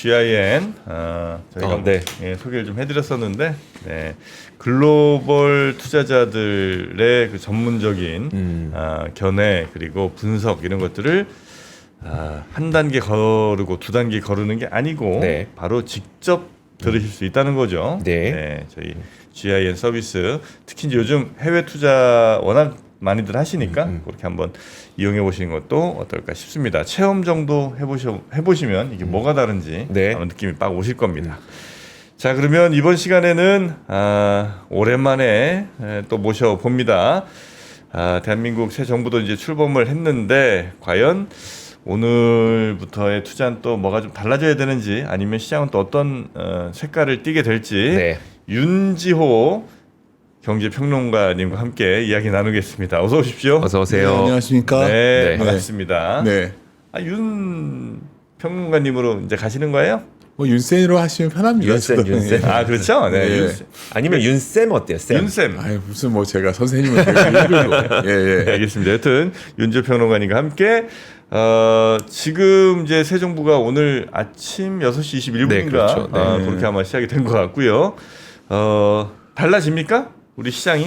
GIN 저희가 네. 소개를 좀 해드렸었는데 글로벌 투자자들의 그 전문적인 견해 그리고 분석 이런 것들을 한 단계 거르고 두 단계 거르는 게 아니고 바로 직접 들으실 수 있다는 거죠. 저희 GIN 서비스 특히 이제 요즘 해외 투자 워낙 많이들 하시니까 그렇게 한번 이용해 보시는 것도 어떨까 싶습니다. 체험 정도 해보시면 이게 뭐가 다른지 한번 느낌이 빡 오실 겁니다. 자, 그러면 이번 시간에는 오랜만에 또 모셔봅니다. 대한민국 새 정부도 이제 출범을 했는데 과연 오늘부터의 투자는 또 뭐가 좀 달라져야 되는지 아니면 시장은 또 어떤 색깔을 띠게 될지 윤지호 경제평론가님과 함께 이야기 나누겠습니다. 어서 오십시오. 어서 오세요. 네, 안녕하십니까? 네, 반갑습니다. 네. 윤 평론가님으로 이제 가시는 거예요? 뭐 윤쌤으로 하시면 편합니다. 윤쌤. 그렇죠. 네. 윤쌤. 아니면 윤쌤 어때요? 쌤. 윤쌤. 아유, 무슨 뭐 제가 선생님을 되게 네, 알겠습니다. 여튼 윤지호 평론가님과 함께 지금 이제 새 정부가 오늘 아침 6시 21분인가 그렇죠. 그렇게 아마 시작이 된 것 같고요. 달라집니까? 우리 시장이?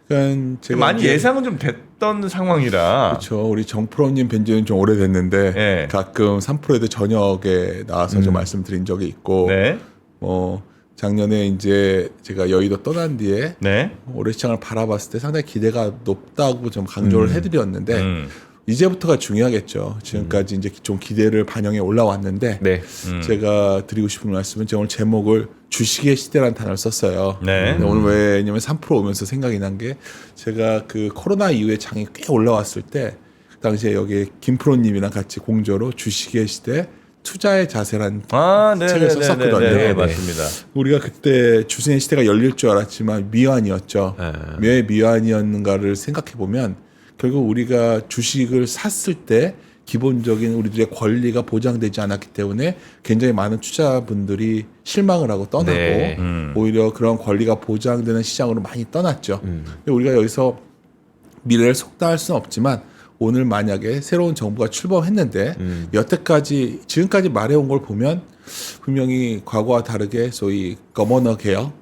그러니까 제가 많이 예상은 좀 됐던 상황이라. 그렇죠. 우리 정프로님 뵌 지는 좀 오래됐는데 가끔 3프로에도 저녁에 나와서 좀 말씀드린 적이 있고 뭐 작년에 이제 제가 여의도 떠난 뒤에 올해 시장을 바라봤을 때 상당히 기대가 높다고 좀 강조를 해드렸는데 이제부터가 중요하겠죠. 지금까지 이제 좀 기대를 반영해 올라왔는데 제가 드리고 싶은 말씀은 제가 오늘 제목을 주식의 시대라는 단어를 썼어요. 오늘 왜냐면 3% 오면서 생각이 난 게 제가 그 코로나 이후에 장이 꽤 올라왔을 때 그 당시에 여기 김프로님이랑 같이 공저로 주식의 시대 투자의 자세라는 책을 썼었거든요. 네, 맞습니다. 우리가 그때 주식의 시대가 열릴 줄 알았지만 미완이었죠. 왜 미완이었는가를 생각해 보면 결국 우리가 주식을 샀을 때 기본적인 우리들의 권리가 보장되지 않았기 때문에 굉장히 많은 투자분들이 실망을 하고 떠나고 오히려 그런 권리가 보장되는 시장으로 많이 떠났죠. 근데 우리가 여기서 미래를 속단할 수는 없지만 오늘 만약에 새로운 정부가 출범했는데 여태까지 지금까지 말해온 걸 보면 분명히 과거와 다르게 소위 거버너 개혁,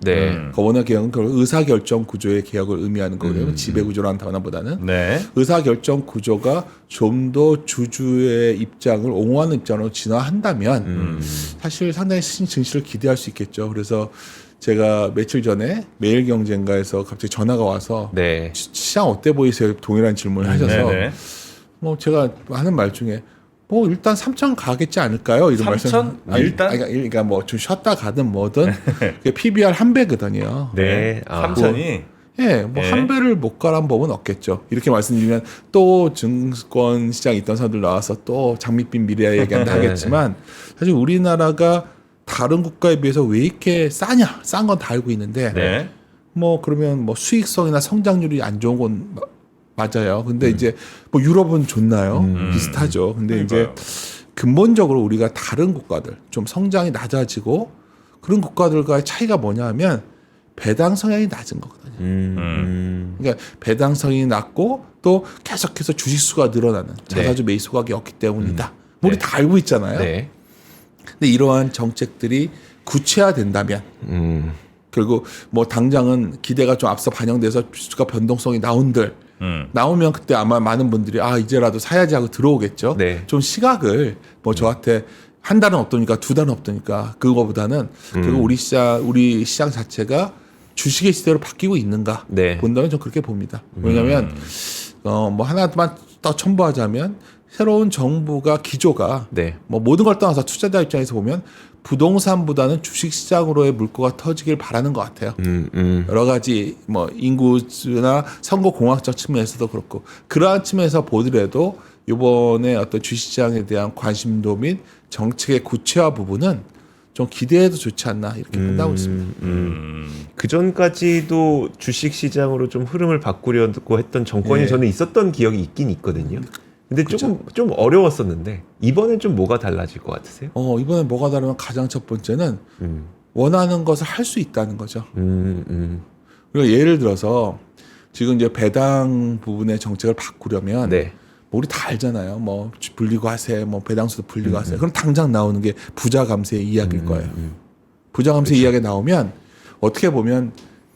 거버너 개혁은 의사결정 구조의 개혁을 의미하는 거고요. 지배구조라는 단어보다는 의사결정 구조가 좀 더 주주의 입장을 옹호하는 입장으로 진화한다면 사실 상당히 증시를 기대할 수 있겠죠. 그래서 제가 며칠 전에 매일경제인가에서 갑자기 전화가 와서 시장 어때 보이세요? 동일한 질문을 하셔서 뭐 제가 하는 말 중에 뭐 일단 3천 가겠지 않을까요? 이런 3천? 일단? 그러니까 뭐 좀 쉬었다 가든 뭐든 PBR 한 배거든요. 3천이? 뭐 한 배를 못 가란 법은 없겠죠. 이렇게 말씀드리면 또 증권 시장에 있던 사람들 나와서 또 장밋빛 미래 얘기한다 하겠지만 사실 우리나라가 다른 국가에 비해서 왜 이렇게 싸냐? 싼 건 다 알고 있는데 뭐 그러면 뭐 수익성이나 성장률이 안 좋은 건 맞아요. 근데 이제 뭐 유럽은 좋나요? 비슷하죠. 근데 이제 근본적으로 우리가 다른 국가들 좀 성장이 낮아지고 그런 국가들과의 차이가 뭐냐 하면 배당 성향이 낮은 거거든요. 그러니까 배당 성향이 낮고 또 계속해서 주식 수가 늘어나는 자사주 매수 소각이 없기 때문이다. 우리 다 알고 있잖아요. 근데 이러한 정책들이 구체화된다면 결국 뭐 당장은 기대가 좀 앞서 반영돼서 주가 변동성이 나오면 그때 아마 많은 분들이 이제라도 사야지 하고 들어오겠죠. 좀 시각을 뭐 저한테 한 달은 없더니까 두 달은 없더니까 그거보다는 결국 우리 시장 자체가 주식의 시대로 바뀌고 있는가 본다면 좀 그렇게 봅니다. 왜냐하면 뭐 하나만 더 첨부하자면 새로운 정부가 기조가 뭐 모든 걸 떠나서 투자자 입장에서 보면 부동산보다는 주식시장으로의 물꼬가 터지길 바라는 것 같아요. 여러 가지 뭐 인구나 선거 공학적 측면에서도 그렇고 그러한 측면에서 보더라도 이번에 어떤 주식시장에 대한 관심도 및 정책의 구체화 부분은 좀 기대해도 좋지 않나 이렇게 판단하고 있습니다. 그 전까지도 주식시장으로 좀 흐름을 바꾸려고 했던 정권이 저는 있었던 기억이 있긴 있거든요. 근데 좀 어려웠었는데 이번엔 좀 뭐가 달라질 것 같으세요? 이번엔 뭐가 다르면 가장 첫 번째는 원하는 것을 할 수 있다는 거죠. 그리고 예를 들어서 지금 이제 배당 부분의 정책을 바꾸려면 우리 다 알잖아요. 뭐 분리과세, 뭐 배당수도 분리과세. 그럼 당장 나오는 게 부자 감세 이야기일 거예요. 부자 감세 이야기 나오면 어떻게 보면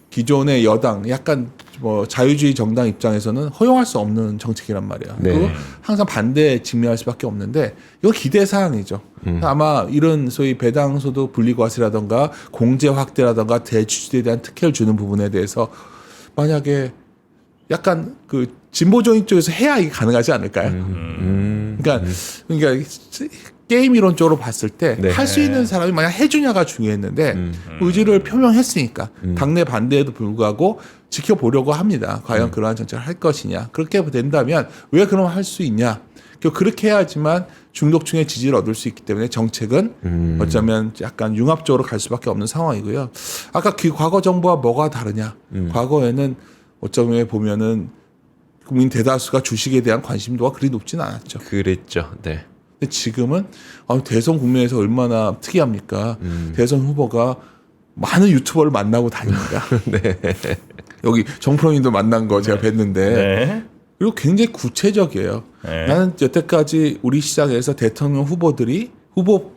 기존의 여당 약간 뭐 자유주의 정당 입장에서는 허용할 수 없는 정책이란 말이야. 네. 그거 항상 반대에 직면할 수밖에 없는데 이거 기대 사항이죠. 아마 이런 소위 배당소득 분리과세라든가 공제 확대라든가 대주주에 대한 특혜를 주는 부분에 대해서 만약에 약간 그 진보적인 쪽에서 해야 이게 가능하지 않을까요? 그러니까 게임 이론적으로 봤을 때 네. 할 수 있는 사람이 만약 해주냐가 중요했는데 의지를 표명했으니까 당내 반대에도 불구하고 지켜보려고 합니다. 과연 그러한 정책을 할 것이냐. 그렇게 된다면 왜 그럼 할 수 있냐. 그렇게 해야지만 중도층의 지지를 얻을 수 있기 때문에 정책은 어쩌면 약간 융합적으로 갈 수밖에 없는 상황이고요. 아까 그 과거 정부와 뭐가 다르냐. 과거에는 어쩌면 보면은 국민 대다수가 주식에 대한 관심도가 그리 높지는 않았죠. 그랬죠. 네. 근데 지금은 대선 국면에서 얼마나 특이합니까? 대선 후보가 많은 유튜버를 만나고 다닙니다. 네. 여기 정프로님도 만난 거 제가 뵀는데 네. 그리고 굉장히 구체적이에요. 네. 나는 여태까지 우리 시장에서 대통령 후보들이 후보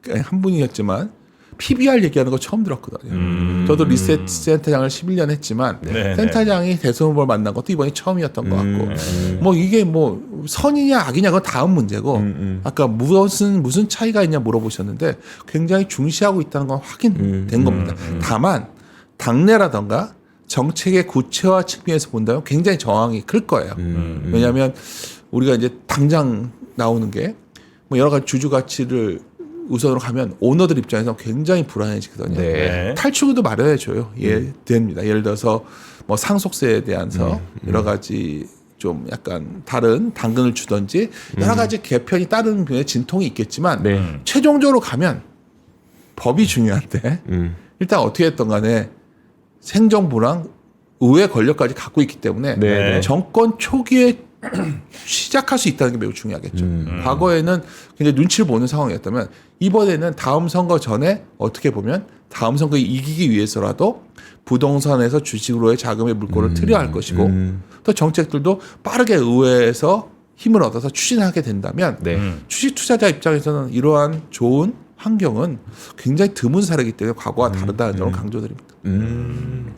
한 분이었지만 PBR 얘기하는 거 처음 들었거든요. 저도 리셋 센터장을 11년 했지만 네. 센터장이 대선 후보를 만난 것도 이번이 처음이었던 것 같고 뭐 이게 뭐 선이냐 악이냐 그건 다음 문제고 아까 무슨 차이가 있냐 물어보셨는데 굉장히 중시하고 있다는 건 확인된 겁니다. 다만 당내라던가 정책의 구체화 측면에서 본다면 굉장히 저항이 클 거예요. 왜냐하면 우리가 이제 당장 나오는 게 뭐 여러 가지 주주 가치를 우선으로 가면 오너들 입장에서 굉장히 불안해지거든요. 네. 탈출구도 마련해줘요. 됩니다. 예를 들어서 뭐 상속세에 대해서 여러 가지 좀 약간 다른 당근을 주든지 여러 가지 개편이 따르는 분야의 진통이 있겠지만 네. 최종적으로 가면 법이 중요한데 일단 어떻게 했던 간에 생정부랑 의회 권력까지 갖고 있기 때문에 네. 정권 초기에 시작할 수 있다는 게 매우 중요하겠죠. 과거에는 굉장히 눈치를 보는 상황이었다면 이번에는 다음 선거 전에 어떻게 보면 다음 선거에 이기기 위해서라도 부동산에서 주식으로의 자금의 물꼬를 트려야 할 것이고 또 정책들도 빠르게 의회에서 힘을 얻어서 추진하게 된다면 네. 주식 투자자 입장에서는 이러한 좋은 환경은 굉장히 드문 사례이기 때문에 과거와 다르다는 점을 강조드립니다.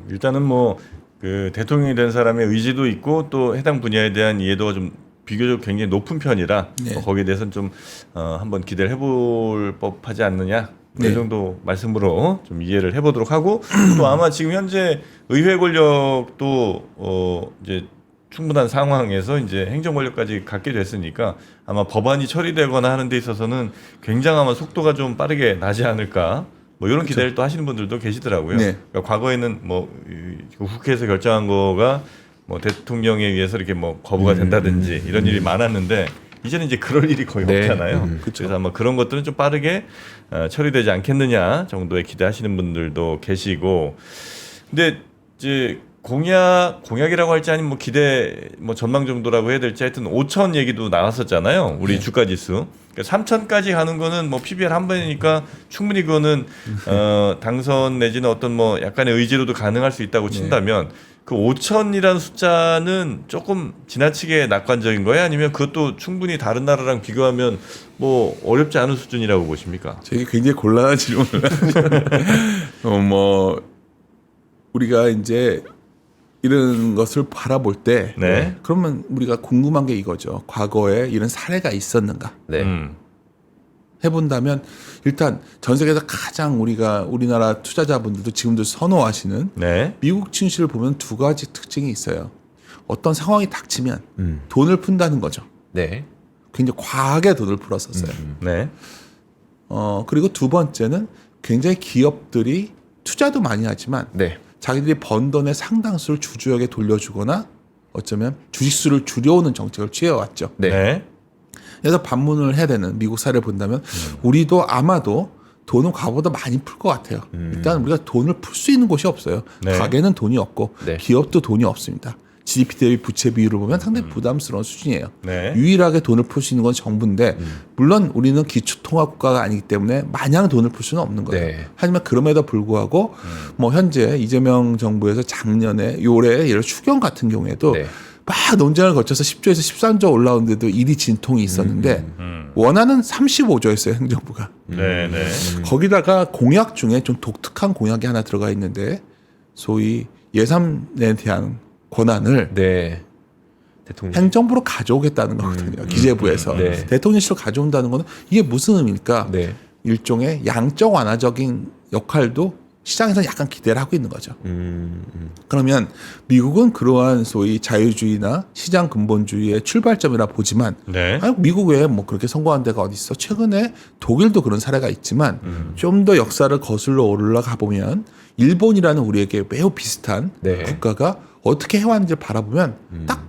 일단은 뭐 그 대통령이 된 사람의 의지도 있고 또 해당 분야에 대한 이해도가 좀 비교적 굉장히 높은 편이라 네. 거기에 대해서는 좀 한번 기대를 해볼 법하지 않느냐 이 네. 정도 말씀으로 좀 이해를 해보도록 하고 또 아마 지금 현재 의회 권력도 이제 충분한 상황에서 이제 행정 권력까지 갖게 됐으니까 아마 법안이 처리되거나 하는 데 있어서는 굉장히 아마 속도가 좀 빠르게 나지 않을까. 뭐 이런 기대를 또 하시는 분들도 계시더라고요. 네. 그러니까 과거에는 뭐 국회에서 결정한 거가 뭐 대통령에 의해서 이렇게 뭐 거부가 된다든지 이런 일이 많았는데 이제는 이제 그럴 일이 거의 네. 없잖아요. 그래서 아마 그런 것들은 좀 빠르게 처리되지 않겠느냐 정도의 기대하시는 분들도 계시고, 근데 이제 공약이라고 할지 아니면 뭐 기대 뭐 전망 정도라고 해야 될지 하여튼 5천 얘기도 나왔었잖아요. 우리 네. 주가 지수. 그러니까 3천까지 가는 거는 뭐 PBR 한 번이니까 충분히 그거는 당선 내지는 어떤 뭐 약간의 의지로도 가능할 수 있다고 친다면 그 5천이라는 숫자는 조금 지나치게 낙관적인 거예요? 아니면 그것도 충분히 다른 나라랑 비교하면 뭐 어렵지 않은 수준이라고 보십니까? 되게 굉장히 곤란한 질문을 뭐 우리가 이제 이런 것을 바라볼 때 네. 그러면 우리가 궁금한 게 이거죠. 과거에 이런 사례가 있었는가 네. 해본다면 일단 전 세계에서 가장 우리나라 투자자분들도 지금도 선호하시는 네. 미국 증시를 보면 두 가지 특징이 있어요. 어떤 상황이 닥치면 돈을 푼다는 거죠. 네. 굉장히 과하게 돈을 풀었었어요. 네. 그리고 두 번째는 굉장히 기업들이 투자도 많이 하지만 네. 자기들이 번 돈의 상당수를 주주에게 돌려주거나 어쩌면 주식수를 줄여오는 정책을 취해왔죠. 네. 네. 그래서 반문을 해야 되는 미국 사례를 본다면 우리도 아마도 돈은 과거보다 많이 풀 것 같아요. 일단 우리가 돈을 풀 수 있는 곳이 없어요. 네. 가게는 돈이 없고 네. 기업도 돈이 없습니다. GDP 대비 부채 비율을 보면 상당히 부담스러운 수준이에요. 네. 유일하게 돈을 풀 수 있는 건 정부인데 물론 우리는 기초통화국가가 아니기 때문에 마냥 돈을 풀 수는 없는 거예요. 네. 하지만 그럼에도 불구하고 뭐 현재 이재명 정부에서 작년에 올해 예를 추경 같은 경우에도 네. 막 논쟁을 거쳐서 10조에서 13조 올라오는데도 일이 진통이 있었는데 원안은 35조였어요, 행정부가. 네네. 거기다가 공약 중에 좀 독특한 공약이 하나 들어가 있는데 소위 예산에 대한 권한을 네. 대통령. 행정부로 가져오겠다는 거거든요. 기재부에서. 네. 대통령실로 가져온다는 거는 이게 무슨 의미일까? 네. 일종의 양적 완화적인 역할도 시장에서는 약간 기대를 하고 있는 거죠. 그러면 미국은 그러한 소위 자유주의나 시장 근본주의의 출발점이라 보지만 네. 아니, 미국에 뭐 그렇게 성공한 데가 어디 있어? 최근에 독일도 그런 사례가 있지만 좀 더 역사를 거슬러 올라가 보면 일본이라는 우리에게 매우 비슷한 네. 국가가 어떻게 해왔는지 바라보면 딱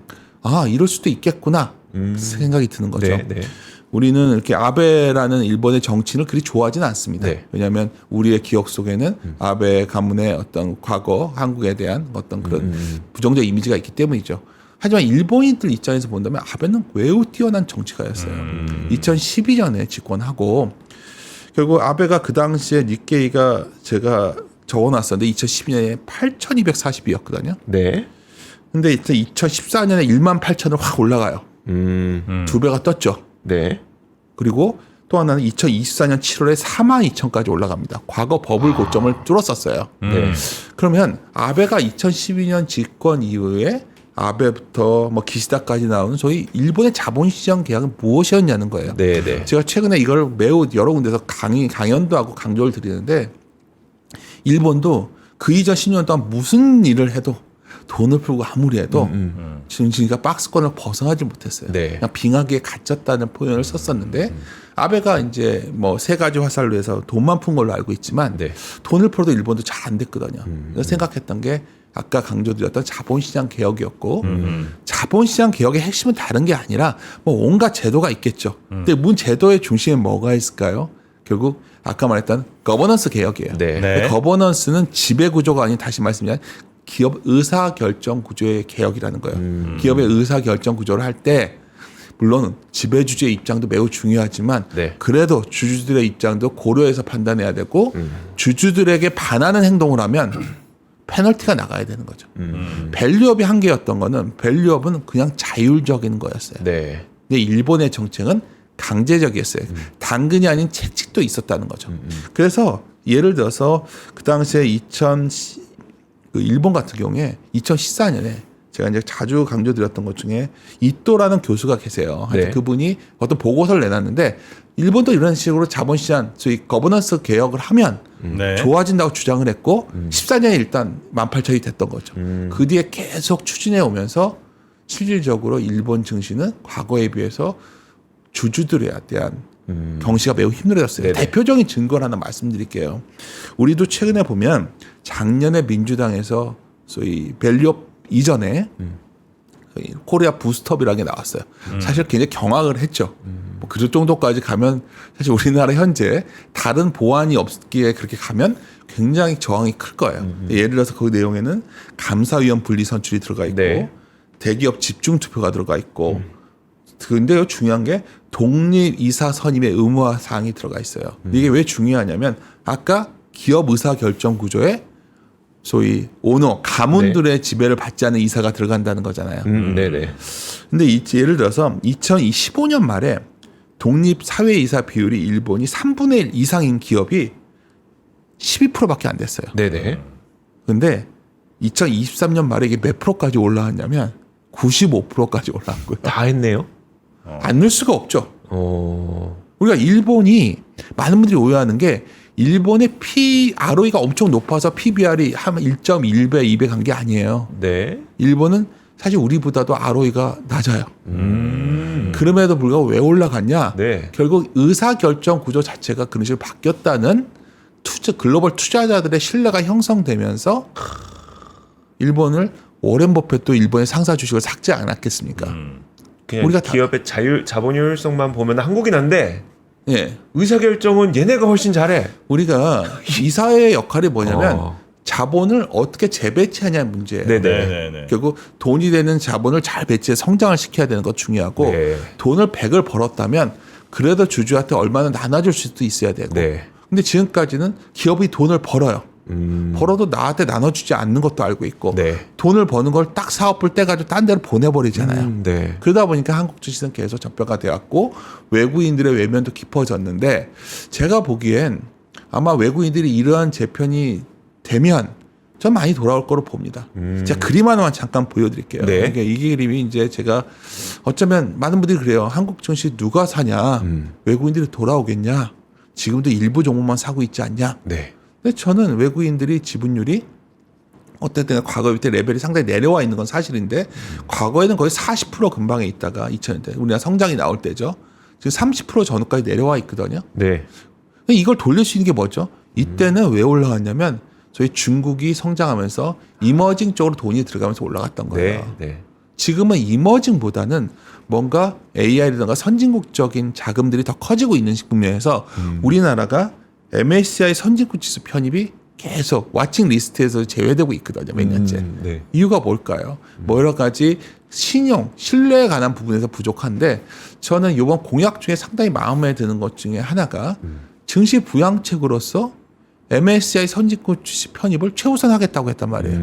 이럴 수도 있겠구나 생각이 드는 거죠. 네. 네. 우리는 이렇게 아베라는 일본의 정치인을 그리 좋아하지는 않습니다. 네. 왜냐하면 우리의 기억 속에는 아베 가문의 어떤 과거 한국에 대한 어떤 그런 부정적 이미지가 있기 때문이죠. 하지만 일본인들 입장에서 본다면 아베는 매우 뛰어난 정치가였어요. 2012년에 집권하고 결국 아베가 그 당시에 니케이가 제가 적어놨었는데 2012년에 8,240이었거든요. 네. 근데 2014년에 18,000을 확 올라가요. 두 배가 떴죠. 네. 그리고 또 하나는 2024년 7월에 42,000까지 올라갑니다. 과거 버블 고점을 뚫었었어요. 네. 그러면 아베가 2012년 집권 이후에 아베부터 뭐 기시다까지 나오는 소위 일본의 자본시장 계약은 무엇이었냐는 거예요. 네. 네. 제가 최근에 이걸 매우 여러 군데서 강연도 하고 강조를 드리는데 일본도 그 이전 10년 동안 무슨 일을 해도 돈을 풀고 아무리 해도 지금까 박스권을 벗어나지 못했어요. 네. 그냥 빙하기에 갇혔다는 표현을 썼었는데 아베가 이제 뭐 세 가지 화살로 해서 돈만 푼 걸로 알고 있지만 네. 돈을 풀어도 일본도 잘 안 됐거든요. 그래서 생각했던 게 아까 강조드렸던 자본시장 개혁이었고 자본시장 개혁의 핵심은 다른 게 아니라 뭐 온갖 제도가 있겠죠. 근데 문 제도의 중심에 뭐가 있을까요? 결국 아까 말했던 거버넌스 개혁이에요. 네. 네. 거버넌스는 지배 구조가 아닌 다시 말씀드리면 기업 의사 결정 구조의 개혁이라는 거예요. 기업의 의사 결정 구조를 할 때 물론 지배주주의 입장도 매우 중요하지만 네. 그래도 주주들의 입장도 고려해서 판단해야 되고 주주들에게 반하는 행동을 하면 페널티가 나가야 되는 거죠. 밸류업이 한계였던 거는 밸류업은 그냥 자율적인 거였어요. 네. 근데 일본의 정책은 강제적이었어요. 당근이 아닌 채찍도 있었다는 거죠. 그래서 예를 들어서 그 당시에 일본 같은 경우에 2014년에 제가 이제 자주 강조드렸던 것 중에 이토라는 교수가 계세요. 네. 그분이 어떤 보고서를 내놨는데 일본도 이런 식으로 자본시장, 소위 거버넌스 개혁을 하면 네. 좋아진다고 주장을 했고 14년에 일단 18,000이 됐던 거죠. 그 뒤에 계속 추진해 오면서 실질적으로 일본 증시는 과거에 비해서 주주들에 대한 경시가 매우 힘들어졌어요. 네네. 대표적인 증거를 하나 말씀드릴게요. 우리도 최근에 보면 작년에 민주당에서 소위 밸류업 이전에 코리아 부스트업이라는 게 나왔어요. 사실 굉장히 경악을 했죠. 뭐 그 정도까지 가면 사실 우리나라 현재 다른 보완이 없기에 그렇게 가면 굉장히 저항이 클 거예요. 예를 들어서 그 내용에는 감사위원 분리 선출이 들어가 있고 네. 대기업 집중 투표가 들어가 있고 근데요 중요한 게 독립 이사 선임의 의무화 사항이 들어가 있어요. 이게 왜 중요하냐면 아까 기업 의사 결정 구조에 소위 오너 가문들의 지배를 받지 않는 이사가 들어간다는 거잖아요. 네네. 근데 예를 들어서 2015년 말에 독립 사회 이사 비율이 일본이 3분의 1 이상인 기업이 12%밖에 안 됐어요. 네네. 근데 2023년 말에 이게 몇 프로까지 올라왔냐면 95%까지 올라왔고요. 다 했네요. 안 늘 수가 없죠. 어. 우리가 일본이 많은 분들이 오해하는 게 일본의 ROE가 엄청 높아서 PBR이 한 1.1배, 2배 간 게 아니에요. 네. 일본은 사실 우리보다도 ROE가 낮아요. 그럼에도 불구하고 왜 올라갔냐? 네. 결국 의사결정 구조 자체가 그런 식으로 바뀌었다는 글로벌 투자자들의 신뢰가 형성되면서 일본을 워렌 버핏도 일본의 상사 주식을 삭제 안 했겠습니까? 그냥 우리가 기업의 자본 효율성만 보면 한국인 한데 예. 의사결정은 얘네가 훨씬 잘해. 우리가 이사의 역할이 뭐냐면 어. 자본을 어떻게 재배치하냐는 문제예요. 네네. 네네네. 결국 돈이 되는 자본을 잘 배치해 성장을 시켜야 되는 것 중요하고 네. 돈을 100을 벌었다면 그래도 주주한테 얼마나 나눠줄 수도 있어야 되고 네. 근데 지금까지는 기업이 돈을 벌어요. 벌어도 나한테 나눠주지 않는 것도 알고 있고 네. 돈을 버는 걸 딱 사업을 떼가지고 딴 데로 보내버리잖아요. 네. 그러다 보니까 한국 주식은 계속 저평가 되었고 외국인들의 외면도 깊어졌는데 제가 보기엔 아마 외국인들이 이러한 재편이 되면 전 많이 돌아올 거로 봅니다. 제가 그림 하나만 잠깐 보여드릴게요. 네. 이게 그림이 이제 제가 어쩌면 많은 분들이 그래요. 한국 증시 누가 사냐? 외국인들이 돌아오겠냐? 지금도 일부 종목만 사고 있지 않냐? 네. 근데 저는 외국인들이 지분율이 어쨌든 과거 때 레벨이 상당히 내려와 있는 건 사실인데 과거에는 거의 40% 근방에 있다가 2000년대 우리나라 성장이 나올 때죠. 지금 30% 전후까지 내려와 있거든요. 네. 이걸 돌릴 수 있는 게 뭐죠? 이때는 왜 올라갔냐면 저희 중국이 성장하면서 이머징 쪽으로 돈이 들어가면서 올라갔던 거예요. 네. 네. 지금은 이머징보다는 뭔가 AI라든가 선진국적인 자금들이 더 커지고 있는 국면에서 우리나라가 MSCI 선진국 지수 편입이 계속 와칭 리스트에서 제외되고 있거든요. 몇 년째. 네. 이유가 뭘까요? 뭐 여러 가지 신용, 신뢰에 관한 부분에서 부족한데 저는 이번 공약 중에 상당히 마음에 드는 것 중에 하나가 증시 부양책으로서 MSCI 선진국 지수 편입을 최우선하겠다고 했단 말이에요.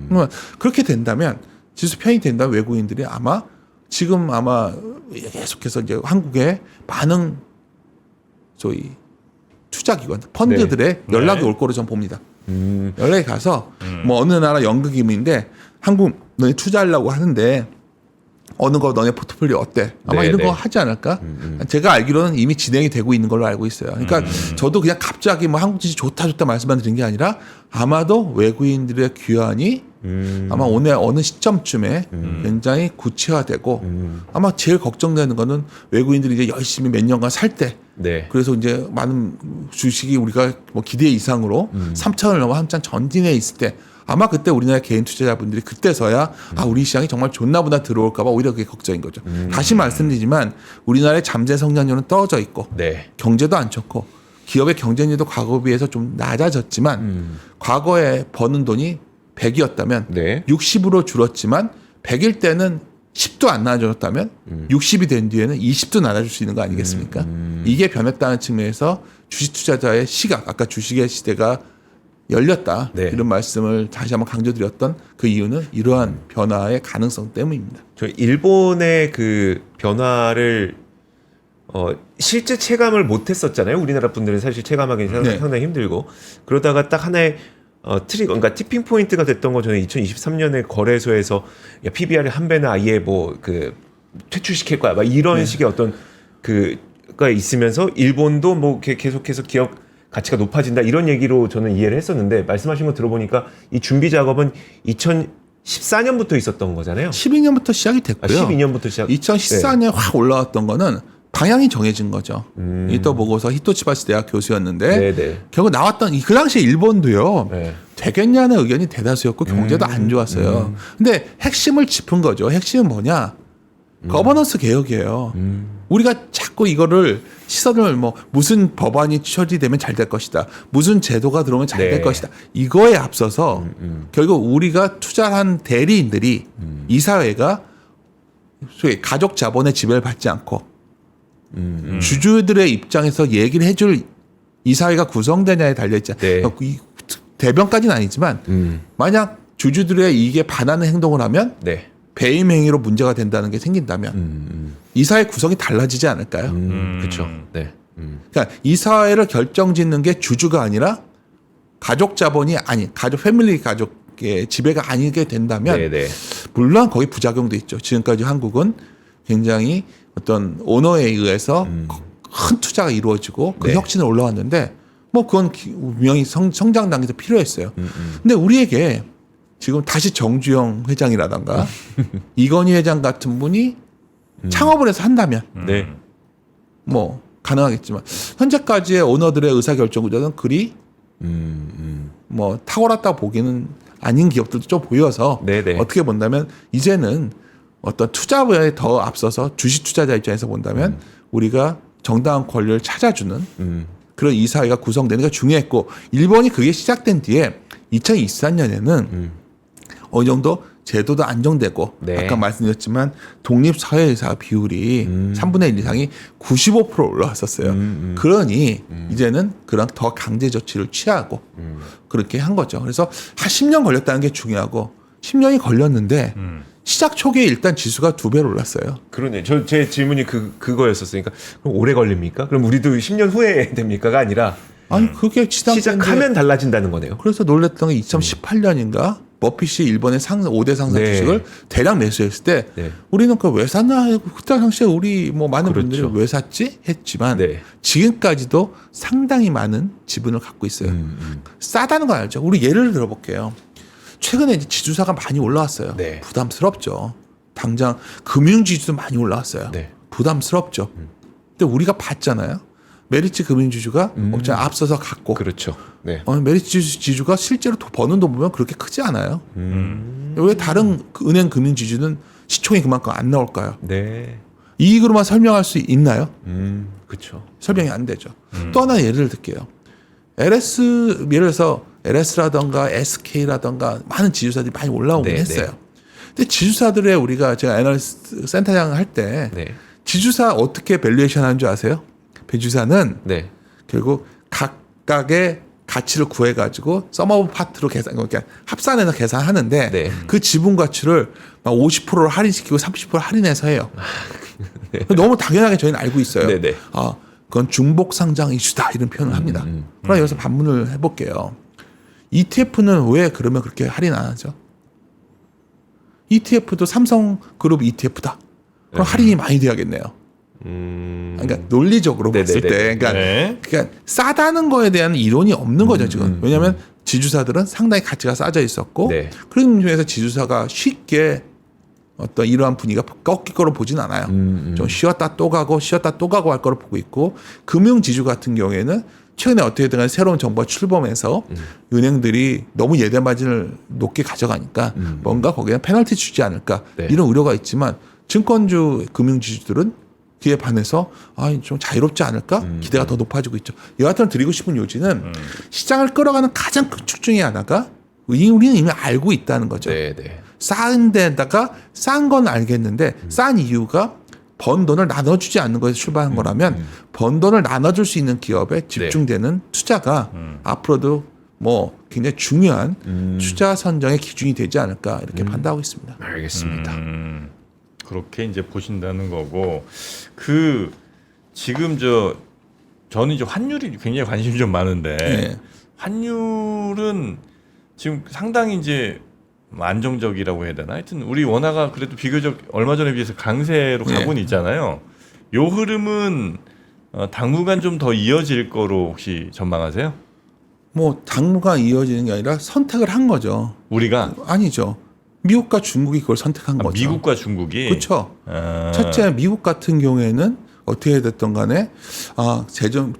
그러면 그렇게 된다면 지수 편입이 된다면 외국인들이 아마 지금 아마 계속해서 이제 한국에 많은 소위 투자기관, 펀드들의 연락이 올 거로 저는 봅니다. 연락이 가서 뭐 어느 나라 연극임인데 한국 너네 투자하려고 하는데 어느 거 너네 포트폴리오 어때? 아마 네, 이런 네. 거 하지 않을까? 제가 알기로는 이미 진행이 되고 있는 걸로 알고 있어요. 그러니까 저도 그냥 갑자기 뭐 한국 증시 좋다 말씀만 드린 게 아니라 아마도 외국인들의 귀환이 아마 오늘 어느 시점쯤에 굉장히 구체화되고 아마 제일 걱정되는 거는 외국인들이 이제 열심히 몇 년간 살 때 네. 그래서 이제 많은 주식이 우리가 뭐 기대 이상으로 3천을 넘어 한참 전진해 있을 때 아마 그때 우리나라 개인 투자자분들이 그때서야 아 우리 시장이 정말 좋나 보다 들어올까 봐 오히려 그게 걱정인 거죠. 다시 말씀드리지만 우리나라의 잠재 성장률은 떨어져 있고 네. 경제도 안 좋고 기업의 경쟁률도 과거에 비해서 좀 낮아졌지만 과거에 버는 돈이 100이었다면 네. 60으로 줄었지만 100일 때는 10도 안 낮아졌다면 60이 된 뒤에는 20도 낮아질 수 있는 거 아니겠습니까? 이게 변했다는 측면에서 주식 투자자의 시각, 아까 주식의 시대가 열렸다. 네. 이런 말씀을 다시 한번 강조드렸던 그 이유는 이러한 변화의 가능성 때문입니다. 저 일본의 그 변화를 실제 체감을 못했었잖아요. 우리나라 분들은 사실 체감하기 네. 상당히 힘들고 그러다가 딱 하나의 그러니까 티핑 포인트가 됐던 건 저는 2023년에 거래소에서 야, PBR을 한 배나 아예 뭐 그 퇴출시킬 거야, 막 이런 식의 어떤 그가 있으면서 일본도 뭐 계속해서 기업 가치가 높아진다 이런 얘기로 저는 이해를 했었는데 말씀하신 거 들어보니까 이 준비 작업은 2014년부터 있었던 거잖아요. 12년부터 시작이 됐고요. 12년부터 시작. 2014년에 확 올라왔던 거는 방향이 정해진 거죠. 이또 보고서 히토치바시 대학 교수였는데 네네. 결국 나왔던 그 당시에 일본도요. 네. 되겠냐는 의견이 대다수였고 경제도 안 좋았어요. 근데 핵심을 짚은 거죠. 핵심은 뭐냐? 거버넌스 개혁이에요. 우리가 자꾸 이거를 시선을 뭐 무슨 법안이 처리되면 잘 될 것이다. 무슨 제도가 들어오면 잘 될 네. 것이다. 이거에 앞서서 결국 우리가 투자한 대리인들이 이 사회가 소위 가족 자본의 지배를 받지 않고 주주들의 입장에서 얘기를 해줄 이 사회가 구성되냐에 달려있지 네. 대변까지는 아니지만 만약 주주들의 이익에 반하는 행동을 하면 네. 배임 행위로 문제가 된다는 게 생긴다면 이 사회 구성이 달라지지 않을까요? 그렇죠. 네. 그러니까 이 사회를 결정짓는 게 주주가 아니라 가족 자본이 아닌 가족 패밀리 가족의 지배가 아니게 된다면 네네. 물론 거기 부작용도 있죠. 지금까지 한국은 굉장히 어떤 오너에 의해서 큰 투자가 이루어지고 그 네. 혁신을 올라왔는데 뭐 그건 분명히 성장 단계에서 필요했어요. 근데 우리에게 지금 다시 정주영 회장이라던가 이건희 회장 같은 분이 창업을 해서 한다면 네. 뭐 가능하겠지만 현재까지의 오너들의 의사결정 구조는 그리 뭐 탁월했다고 보기는 아닌 기업들도 좀 보여서 네네. 어떻게 본다면 이제는 어떤 투자에 더 앞서서 주식 투자자 입장에서 본다면 우리가 정당한 권리를 찾아주는 그런 이 사회가 구성되는 게 중요했고 일본이 그게 시작된 뒤에 2023년에는 어느 정도 제도도 안정되고 네. 아까 말씀드렸지만 독립사회의사 비율이 3분의 1 이상이 95% 올라왔었어요. 그러니 이제는 그런 더 강제 조치를 취하고 그렇게 한 거죠. 그래서 한 10년 걸렸다는 게 중요하고 10년이 걸렸는데 시작 초기에 일단 지수가 2배로 올랐어요. 그러네. 제 질문이 그거였었으니까 그럼 오래 걸립니까? 그럼 우리도 10년 후에 됩니까가 아니라 아니 그게 시작하면 달라진다는 거네요. 그래서 놀랬던 게 2018년인가 버핏이 일본의 5대 상장 네. 주식을 대량 매수했을 때 네. 우리는 그 왜 샀나 그때 당시에 우리 뭐 많은 그렇죠. 분들이 왜 샀지 했지만 네. 지금까지도 상당히 많은 지분을 갖고 있어요. 싸다는 거 알죠? 우리 예를 들어볼게요. 최근에 이제 지주사가 많이 올라왔어요. 네. 부담스럽죠. 당장 금융지주도 많이 올라왔어요. 네. 부담스럽죠. 근데 우리가 봤잖아요. 메리츠 금융지주가 업장 앞서서 갔고 그렇죠. 네. 메리츠 지주가 실제로 버는 돈 보면 그렇게 크지 않아요. 왜 다른 은행 금융지주는 시총이 그만큼 안 나올까요? 네. 이익으로만 설명할 수 있나요? 그렇죠. 설명이 안 되죠. 또 하나 예를 들게요. 예를 들어서 LS라던가 SK라던가 많은 지주사들이 많이 올라오긴 네, 했어요. 네. 근데 지주사들의 우리가 제가 애널리스트 센터장 할 때 네. 지주사 어떻게 밸류에이션 하는 줄 아세요? 지주사는 네. 결국 각각의 가치를 구해가지고 서머브 파트로 그러니까 합산해서 계산하는데 네. 그 지분 가치를 막 50%를 할인시키고 30% 할인해서 해요. 너무 당연하게 저희는 알고 있어요. 네, 네. 아, 그건 중복 상장 이슈다 이런 표현을 합니다. 그럼 여기서 반문을 해볼게요. ETF는 왜 그러면 그렇게 할인 안 하죠? ETF도 삼성그룹 ETF다. 그럼 할인이 많이 돼야겠네요. 그러니까 논리적으로 봤을 때, 그러니까, 네. 그러니까 싸다는 거에 대한 이론이 없는 거죠 지금. 왜냐하면 지주사들은 상당히 가치가 싸져 있었고, 네. 그런 점에서 지주사가 쉽게 어떤 이러한 분위기가 꺾일 거로 보진 않아요. 좀 쉬었다 또 가고 쉬었다 또 가고 할 거로 보고 있고, 금융지주 같은 경우에는 최근에 어떻게든 간에 새로운 정부가 출범해서 은행들이 너무 예대 마진을 높게 가져가니까 뭔가 거기에 페널티 주지 않을까 네. 이런 우려가 있지만 증권주 금융지주들은 그에 반해서 좀 자유롭지 않을까 기대가 더 높아지고 있죠. 여하튼 드리고 싶은 요지는 시장을 끌어가는 가장 큰 축 중에 하나가 우리는 이미 알고 있다는 거죠. 네, 네. 싼 데다가 싼 건 알겠는데 싼 이유가 번 돈을 나눠주지 않는 것에서 출발한 거라면 번 돈을 나눠줄 수 있는 기업에 집중되는 투자가 앞으로도 뭐 굉장히 중요한 투자 선정의 기준이 되지 않을까 이렇게 판단하고 있습니다. 알겠습니다. 그렇게 이제 보신다는 거고 지금 저는 이제 환율이 굉장히 관심이 좀 많은데 네. 환율은 지금 상당히 이제 안정적이라고 해야 되나? 하여튼 우리 원화가 그래도 비교적 얼마 전에 비해서 강세로 가고는 있잖아요. 요 흐름은 당분간 좀 더 이어질 거로 혹시 전망하세요? 뭐 당무가 이어지는 게 아니라 선택을 한 거죠. 우리가 아니죠. 미국과 중국이 그걸 선택한 거죠. 미국과 중국이 그렇죠. 첫째 미국 같은 경우에는 어떻게 됐던 간에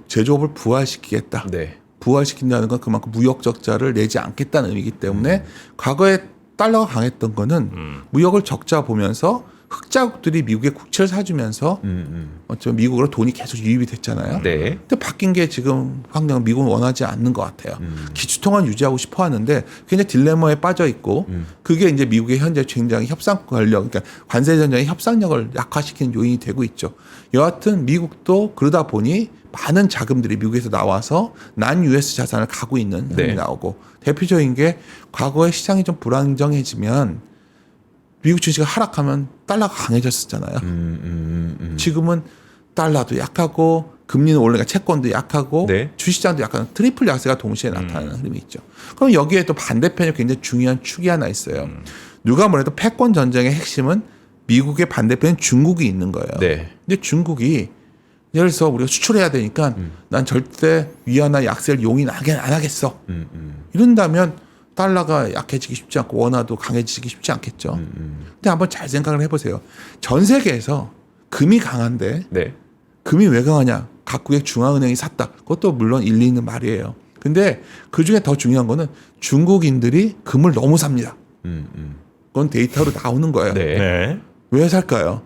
제조업을 부활시키겠다. 네. 부활시킨다는 건 그만큼 무역 적자를 내지 않겠다는 의미이기 때문에 과거에 달러가 강했던 거는 무역을 적자 보면서 흑자국들이 미국의 국채를 사주면서 어쩌면 미국으로 돈이 계속 유입이 됐잖아요. 네. 근데 바뀐 게 지금 환경 미국은 원하지 않는 것 같아요. 기축통화는 유지하고 싶어 하는데 굉장히 딜레마에 빠져 있고 그게 이제 미국의 현재 굉장히 협상 권력, 그러니까 관세 전쟁의 협상력을 약화시키는 요인이 되고 있죠. 여하튼 미국도 그러다 보니 많은 자금들이 미국에서 나와서 난 US 자산을 가고 있는 흐름이 나오고 대표적인 게 과거에 시장이 좀 불안정해지면 미국 주식이 하락하면 달러가 강해졌었잖아요. 지금은 달러도 약하고 금리는 올라가 채권도 약하고 네. 주시장도 약간 트리플 약세가 동시에 나타나는 흐름이 있죠. 그럼 여기에 또 반대편에 굉장히 중요한 축이 하나 있어요. 누가 뭐래도 패권 전쟁의 핵심은 미국의 반대편에 중국이 있는 거예요. 네. 근데 중국이 예를 들어서 우리가 수출해야 되니까 난 절대 위안화 약세를 용인 안 하겠어. 이런다면 달러가 약해지기 쉽지 않고 원화도 강해지기 쉽지 않겠죠. 근데 한번 잘 생각을 해보세요. 전 세계에서 금이 강한데 네. 금이 왜 강하냐? 각국의 중앙은행이 샀다. 그것도 물론 일리 있는 말이에요. 근데 그중에 더 중요한 거는 중국인들이 금을 너무 삽니다. 그건 데이터로 나오는 거예요. 네. 네. 왜 살까요?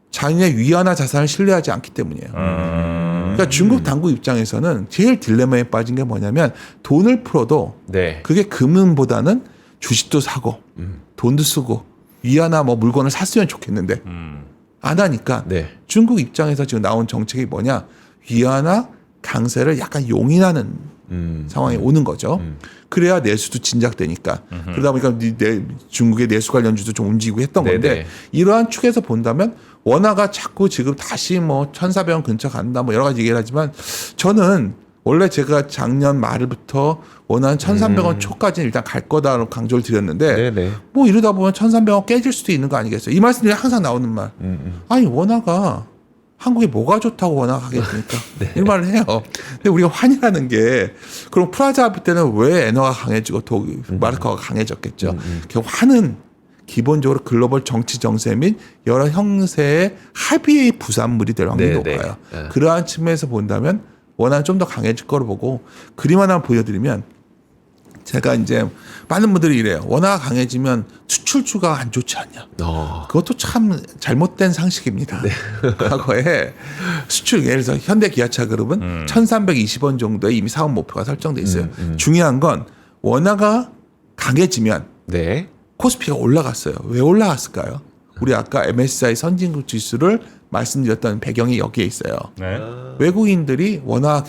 자기네 위안화 자산을 신뢰하지 않기 때문이에요. 그러니까 중국 당국 입장에서는 제일 딜레마에 빠진 게 뭐냐면 돈을 풀어도 네. 그게 금은보다는 주식도 사고 돈도 쓰고 위안화 뭐 물건을 샀으면 좋겠는데 안 하니까 네. 중국 입장에서 지금 나온 정책이 뭐냐? 위안화 강세를 약간 용인하는 상황이 오는 거죠. 그래야 내수도 진작되니까. 그러다 보니까 중국의 내수 관련주도 좀 움직이고 했던 건데 네네. 이러한 축에서 본다면 원화가 자꾸 지금 다시 뭐 1,400원 근처 간다 뭐 여러 가지 얘기를 하지만 저는 원래 제가 작년 말부터 원화는 1,300원 초까지는 일단 갈 거다라고 강조를 드렸는데 네네. 뭐 이러다 보면 1,300원 깨질 수도 있는 거 아니겠어요? 이 말씀이 항상 나오는 말. 아니 원화가 한국에 뭐가 좋다고 원화가 가겠습니까? 네. 이 말을 해요. 근데 우리가 환희라는 게 그럼 프라자 합의 때는 왜 엔화가 강해지고 마르크가 강해졌겠죠? 그 환은 기본적으로 글로벌 정치 정세 및 여러 형태의 합의의 부산물이 될 확률이 네, 높아요. 네. 그러한 측면에서 본다면 원화는 좀 더 강해질 거로 보고 그림 하나 보여드리면 제가 이제 많은 분들이 이래요. 원화가 강해지면 수출주가 안 좋지 않냐. 그것도 참 잘못된 상식입니다. 과거에 수출 예를 들어서 현대기아차 그룹은 1,320원 정도에 이미 사업 목표가 설정돼 있어요. 중요한 건 원화가 강해지면 네. 코스피가 올라갔어요. 왜 올라갔을까요? 우리 아까 MSCI 선진국 지수를 말씀드렸던 배경이 여기에 있어요. 네. 외국인들이 원화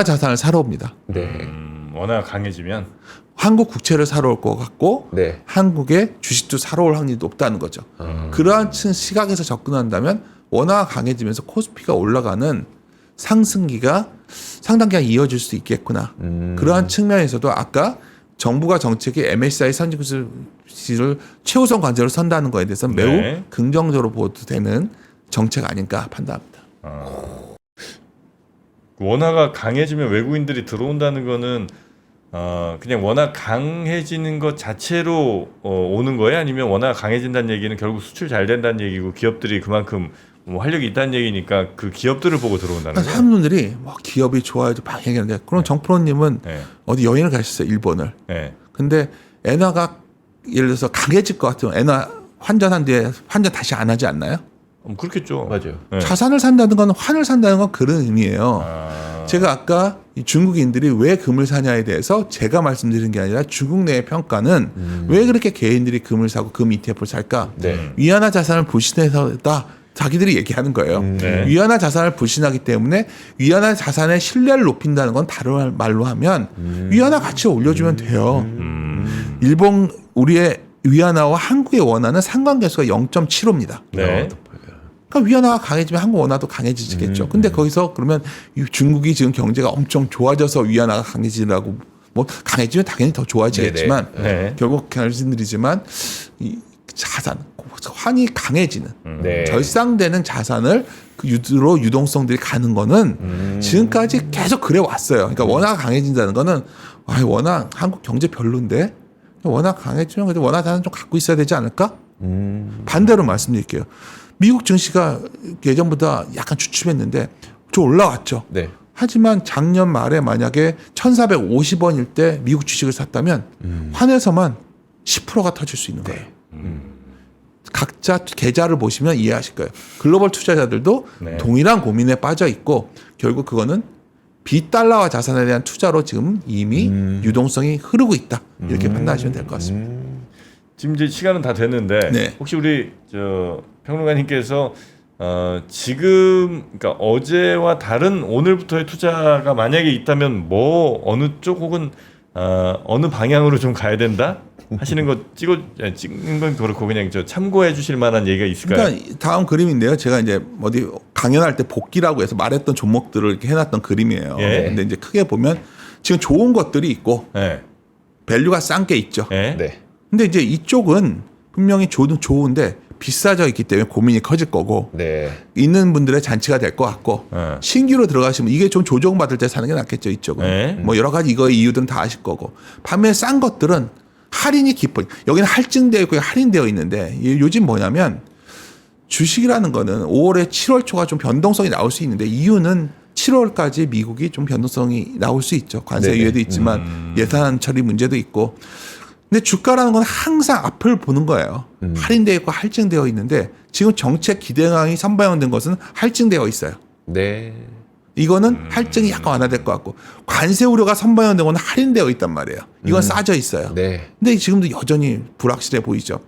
자산을 사러 옵니다. 네. 원화가 강해지면 한국 국채를 사러 올 것 같고 네. 한국의 주식도 사러 올 확률이 높다는 거죠. 그러한 시각에서 접근한다면 원화가 강해지면서 코스피가 올라가는 상승기가 상당 기간 이어질 수 있겠구나. 그러한 측면에서도 아까 정부가 정책이 MSCI 선진국 지수를 최우선 관제로 선다는 거에 대해서 매우 네. 긍정적으로 보도 되는 정책 아닐까 판단합니다. 원화가 강해지면 외국인들이 들어온다는 거는 그냥 원화 강해지는 것 자체로 오는 거예요? 아니면 원화가 강해진다는 얘기는 결국 수출 잘 된다는 얘기고 기업들이 그만큼 뭐 활력이 있다는 얘기니까 그 기업들을 보고 들어온다는 거예요? 사람들이 막 기업이 좋아야지 막 얘기하는데 그럼 정프로님은 네. 어디 여행을 가셨어요? 일본을. 네. 근데 엔화가 예를 들어서 강해질 것 같으면 엔화 환전한 뒤에 환전 다시 안 하지 않나요? 그렇겠죠. 맞아요. 네. 자산을 산다는 건 환을 산다는 건 그런 의미예요. 제가 아까 이 중국인들이 왜 금을 사냐에 대해서 제가 말씀드린 게 아니라 중국 내의 평가는 왜 그렇게 개인들이 금을 사고 금 ETF를 살까? 네. 위안화 자산을 불신해서다. 자기들이 얘기하는 거예요. 네. 위안화 자산을 불신하기 때문에 위안화 자산의 신뢰를 높인다는 건 다른 말로 하면 위안화 가치를 올려주면 돼요. 일본 우리의 위안화와 한국의 원화는 상관계수가 0.75입니다. 네. 그러니까 위안화가 강해지면 한국 원화도 강해지겠죠. 근데 거기서 그러면 중국이 지금 경제가 엄청 좋아져서 위안화가 강해지라고 뭐 강해지면 당연히 더 좋아지겠지만 네. 결국 말씀드리지만 이 자산 환이 강해지는 네. 절상되는 자산을 그 유도로 유동성들이 가는 거는 지금까지 계속 그래 왔어요. 그러니까 원화가 강해진다는 거는 원화 한국 경제 별론데 원화 강해지면 그래도 원화 자산 좀 갖고 있어야 되지 않을까? 반대로 말씀드릴게요. 미국 증시가 예전보다 약간 주춤했는데 좀 올라왔죠. 네. 하지만 작년 말에 만약에 1,450원일 때 미국 주식을 샀다면 환에서만 10%가 터질 수 있는 거예요. 각자 계좌를 보시면 이해하실 거예요. 글로벌 투자자들도 네. 동일한 고민에 빠져 있고 결국 그거는 비달러화 자산에 대한 투자로 지금 이미 유동성이 흐르고 있다. 이렇게 판단하시면 될 것 같습니다. 지금 이제 시간은 다 됐는데 네. 혹시 우리 평론가님께서 지금 그러니까 어제와 다른 오늘부터의 투자가 만약에 있다면 뭐 어느 쪽 혹은 어느 방향으로 좀 가야 된다 하시는 거 찍는 건 그렇고 그냥 참고해 주실 만한 얘기가 있을까요? 그러니까 다음 그림인데요. 제가 이제 어디 강연할 때 복기라고 해서 말했던 종목들을 이렇게 해놨던 그림이에요. 예. 근데 이제 크게 보면 지금 좋은 것들이 있고 네. 밸류가 싼 게 있죠. 네. 네. 근데 이제 이쪽은 분명히 좋은데 비싸져 있기 때문에 고민이 커질 거고 네. 있는 분들의 잔치가 될 것 같고 네. 신규로 들어가시면 이게 좀 조정받을 때 사는 게 낫겠죠. 이쪽은. 네. 뭐 여러 가지 이거의 이유들은 다 아실 거고 반면에 싼 것들은 할인이 깊어. 여기는 할증되어 있고 할인되어 있는데 요즘 뭐냐면 주식이라는 거는 5월에 7월 초가 좀 변동성이 나올 수 있는데 이유는 7월까지 미국이 좀 변동성이 나올 수 있죠. 관세 네네. 유예도 있지만 예산 처리 문제도 있고. 근데 주가라는 건 항상 앞을 보는 거예요. 할인되어 있고 할증되어 있는데 지금 정책 기대감이 선반영된 것은 할증되어 있어요. 네. 이거는 할증이 약간 완화될 것 같고 관세 우려가 선반영된 건 할인되어 있단 말이에요. 이건 싸져 있어요. 네. 근데 지금도 여전히 불확실해 보이죠.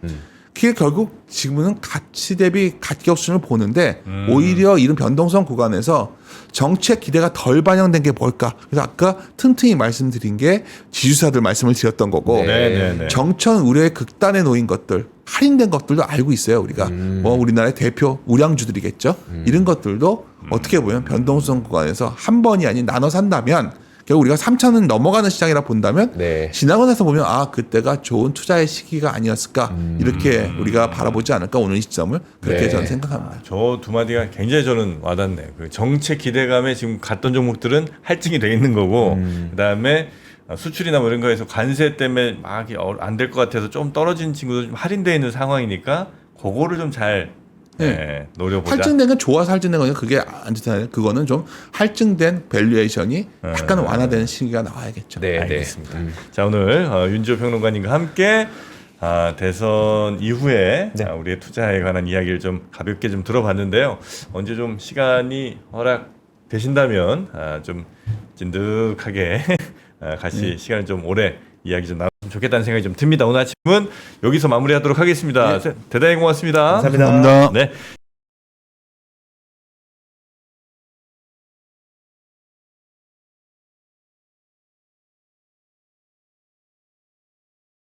그게 결국 지금은 가치 대비 가격 수준을 보는데 오히려 이런 변동성 구간에서 정책 기대가 덜 반영된 게 뭘까? 그래서 아까 틈틈이 말씀드린 게 지주사들 말씀을 드렸던 거고 네. 정천 우려의 극단에 놓인 것들 할인된 것들도 알고 있어요. 우리가 뭐 우리나라의 대표 우량주들이겠죠. 이런 것들도 어떻게 보면 변동성 구간에서 한 번이 아닌 나눠 산다면 결국 우리가 3천은 넘어가는 시장이라 본다면 네. 지나고 나서 보면 아 그때가 좋은 투자의 시기가 아니었을까 이렇게 우리가 바라보지 않을까 오늘 이 시점을 그렇게 네. 저는 생각합니다. 저 두 마디가 굉장히 저는 와닿네요. 그 정책 기대감에 지금 갔던 종목들은 할증이 돼 있는 거고, 그다음에 수출이나 뭐 이런 거에서 관세 때문에 막 안 될 것 같아서 좀 떨어진 친구도 좀 할인돼 있는 상황이니까 그거를 좀 잘 노려보자. 할증된 건 좋아서 할증된 거니까 그게 안 좋잖아요. 그거는 좀 할증된 밸류에이션이 약간 완화되는 시기가 나와야겠죠. 네, 알겠습니다. 자, 오늘 윤지호 평론가님과 함께 대선 이후에 네. 우리의 투자에 관한 이야기를 좀 가볍게 좀 들어봤는데요. 언제 좀 시간이 허락되신다면 좀 찐득하게 같이 시간을 좀 오래 이야기 좀 나눴으면 좋겠다는 생각이 좀 듭니다. 오늘 아침은 여기서 마무리하도록 하겠습니다. 대단히 고맙습니다. 감사합니다. 네.